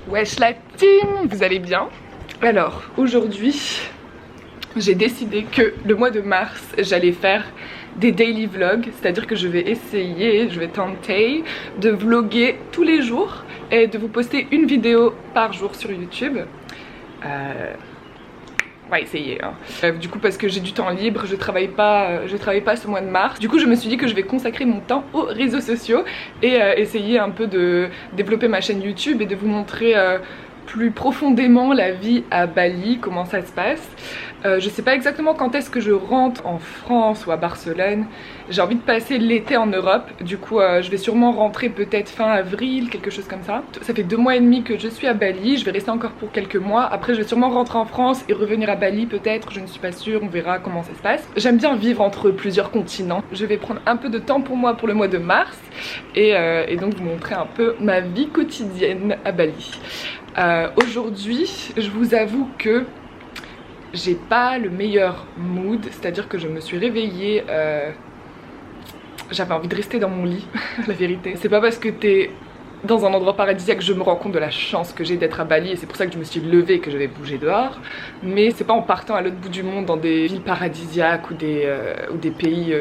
Wesh la team, vous allez bien? Alors aujourd'hui j'ai décidé que le mois de mars j'allais faire des daily vlogs, c'est à dire que je vais tenter de vlogger tous les jours et de vous poster une vidéo par jour sur YouTube. On va essayer hein. Du coup parce que j'ai du temps libre, je travaille pas ce mois de mars. Du coup je me suis dit que je vais consacrer mon temps aux réseaux sociaux et essayer un peu de développer ma chaîne YouTube et de vous montrer plus profondément la vie à Bali, comment ça se passe. Je sais pas exactement quand est-ce que je rentre en France ou à Barcelone. J'ai envie de passer l'été en Europe, du coup je vais sûrement rentrer peut-être fin avril, quelque chose comme ça. Ça fait 2 mois et demi que je suis à Bali, je vais rester encore pour quelques mois. Après je vais sûrement rentrer en France et revenir à Bali peut-être, je ne suis pas sûre, on verra comment ça se passe. J'aime bien vivre entre plusieurs continents. Je vais prendre un peu de temps pour moi pour le mois de mars et donc vous montrer un peu ma vie quotidienne à Bali. Aujourd'hui je vous avoue que j'ai pas le meilleur mood, c'est à dire que je me suis réveillée, j'avais envie de rester dans mon lit, la vérité. C'est pas parce que t'es dans un endroit paradisiaque que je me rends compte de la chance que j'ai d'être à Bali et c'est pour ça que je me suis levée, que je vais bouger dehors. Mais c'est pas en partant à l'autre bout du monde dans des villes paradisiaques ou des pays,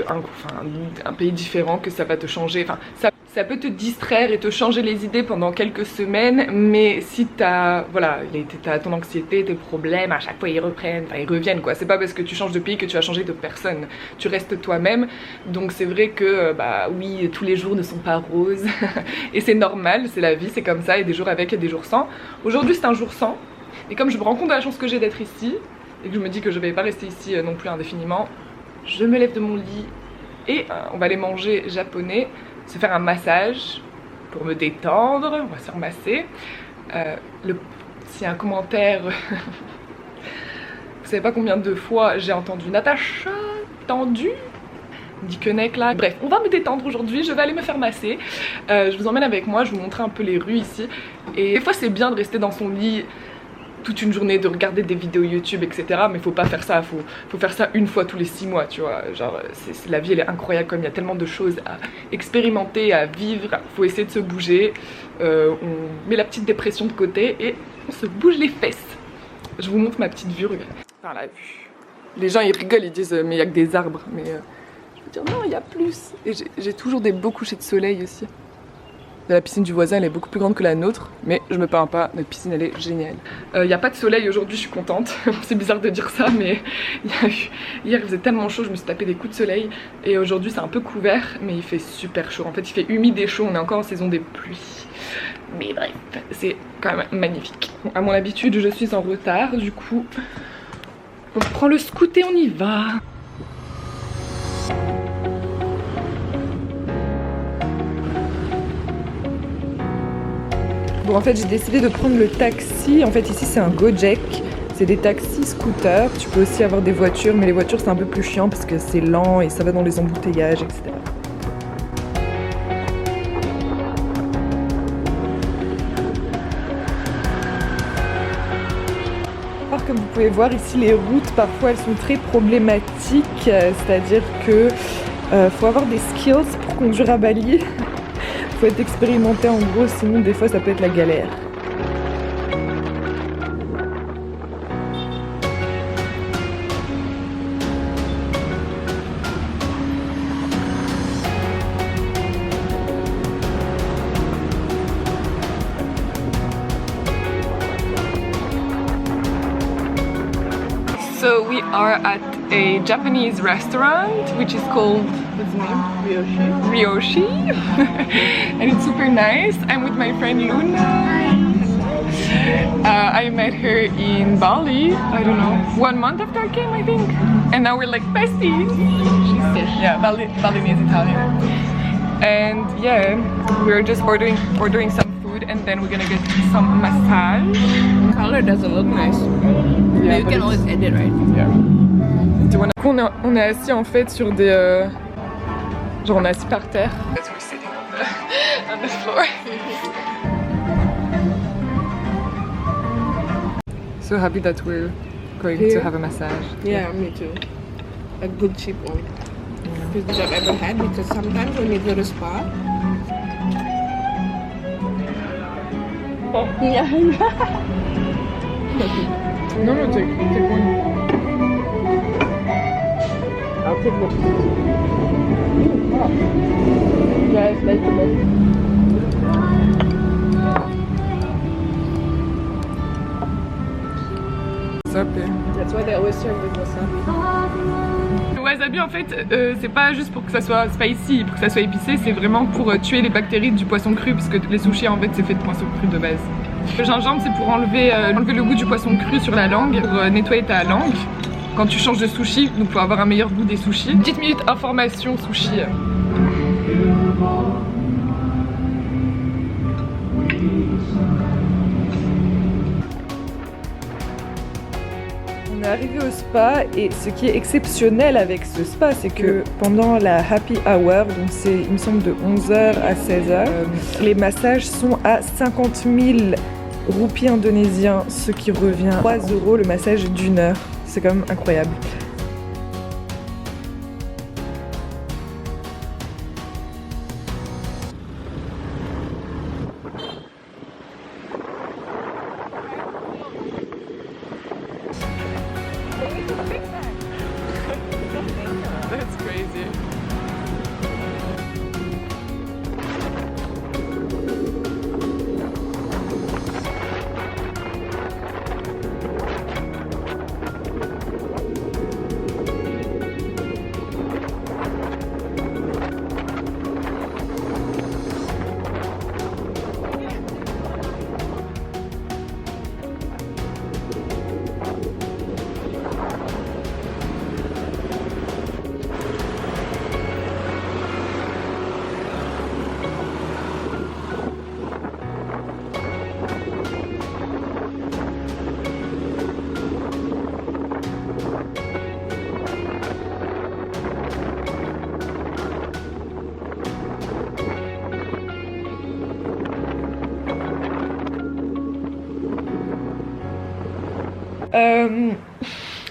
un pays différent que ça va te changer. Enfin, ça peut te distraire et te changer les idées pendant quelques semaines, mais si t'as ton anxiété, tes problèmes, à chaque fois ils reviennent quoi. C'est pas parce que tu changes de pays que tu vas changer de personne. Tu restes toi-même. Donc c'est vrai que bah oui, tous les jours ne sont pas roses et c'est normal, c'est la vie, c'est comme ça, il y a des jours avec et des jours sans. Aujourd'hui c'est un jour sans et comme je me rends compte de la chance que j'ai d'être ici et que je me dis que je vais pas rester ici non plus indéfiniment, je me lève de mon lit et on va aller manger japonais, se faire un massage pour me détendre, on va se faire masser. S'il y a un commentaire, vous savez pas combien de fois j'ai entendu Natacha tendue, dit que nec là. Bref, on va me détendre aujourd'hui, je vais aller me faire masser. Je vous emmène avec moi, je vous montrer un peu les rues ici. Et des fois c'est bien de rester dans son lit toute une journée, de regarder des vidéos YouTube etc, mais faut pas faire ça, faut faire ça une fois tous les 6 mois tu vois, genre la vie elle est incroyable comme il y a tellement de choses à expérimenter, à vivre, faut essayer de se bouger, on met la petite dépression de côté et on se bouge les fesses. Je vous montre ma petite vue, regardez. Enfin la vue, les gens ils rigolent, ils disent mais il y a que des arbres, mais je veux dire non il y a plus, et j'ai toujours des beaux couchers de soleil aussi. La piscine du voisin elle est beaucoup plus grande que la nôtre, mais je me plains pas, notre piscine elle est géniale. Il n'y a pas de soleil aujourd'hui, je suis contente. C'est bizarre de dire ça, mais hier il faisait tellement chaud, je me suis tapé des coups de soleil. Et aujourd'hui c'est un peu couvert, mais il fait super chaud. En fait il fait humide et chaud, on est encore en saison des pluies. Mais bref, c'est quand même magnifique. À mon habitude je suis en retard, du coup on prend le scoot et on y va. Bon en fait j'ai décidé de prendre le taxi, en fait ici c'est un Gojek, c'est des taxis scooters, tu peux aussi avoir des voitures mais les voitures c'est un peu plus chiant parce que c'est lent et ça va dans les embouteillages etc. Alors comme vous pouvez voir ici les routes parfois elles sont très problématiques, c'est-à-dire que faut avoir des skills pour conduire à Bali. Faut être expérimenté en gros, sinon des fois ça peut être la galère. So we are at a Japanese restaurant which is called, what's the name? Ryoshi. And it's super nice. I'm with my friend Luna. I met her in Bali, I don't know, 1 month after I came I think. And now we're like besties. She said, yeah, Balinese Italian. And yeah, we're just ordering some food and then we're gonna get some massage. The color doesn't look nice. Yeah, you can always edit, right? Yeah. On est assis en fait sur des... genre on est assis par terre. As we're sitting on the floor. So happy that we're going to have a massage. Yeah, me too. A good cheap one. Because I've ever had, because sometimes when you go to spa, Non, mais t'es bon. I'll take one. Yeah, it's likable. That's why they always serve with wasabi. Le wasabi en fait c'est pas juste pour que ça soit spicy, pour que ça soit épicé, c'est vraiment pour tuer les bactéries du poisson cru parce que les sushis en fait c'est fait de poisson cru de base. Le gingembre c'est pour enlever le goût du poisson cru sur la langue, pour nettoyer ta langue quand tu changes de sushi, donc pour avoir un meilleur goût des sushis. Une petite minute information sushi. On est arrivé au spa et ce qui est exceptionnel avec ce spa, c'est que pendant la happy hour, donc c'est il me semble de 11h à 16h, les massages sont à 50 000 roupies indonésiens, ce qui revient à 3 € le massage d'1 heure. C'est quand même incroyable. That's crazy.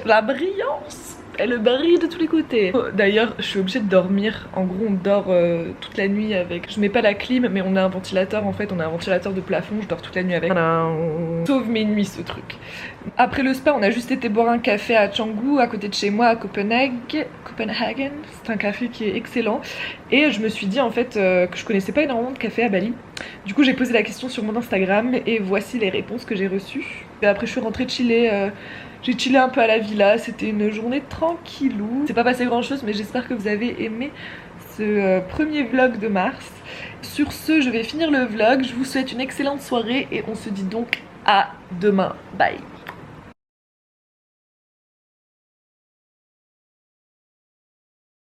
La brillance, elle brille de tous les côtés. D'ailleurs, je suis obligée de dormir. En gros, on dort toute la nuit avec. Je mets pas la clim, mais on a un ventilateur en fait. On a un ventilateur de plafond. Je dors toute la nuit avec. Sauve mes nuits ce truc. Après le spa, on a juste été boire un café à Canggu, à côté de chez moi, à Copenhagen. C'est un café qui est excellent. Et je me suis dit en fait que je connaissais pas énormément de café à Bali. Du coup, j'ai posé la question sur mon Instagram et voici les réponses que j'ai reçues. Et après, je suis rentrée chiller. J'ai chillé un peu à la villa, c'était une journée tranquillou. C'est pas passé grand chose, mais j'espère que vous avez aimé ce premier vlog de mars. Sur ce, je vais finir le vlog. Je vous souhaite une excellente soirée et on se dit donc à demain. Bye.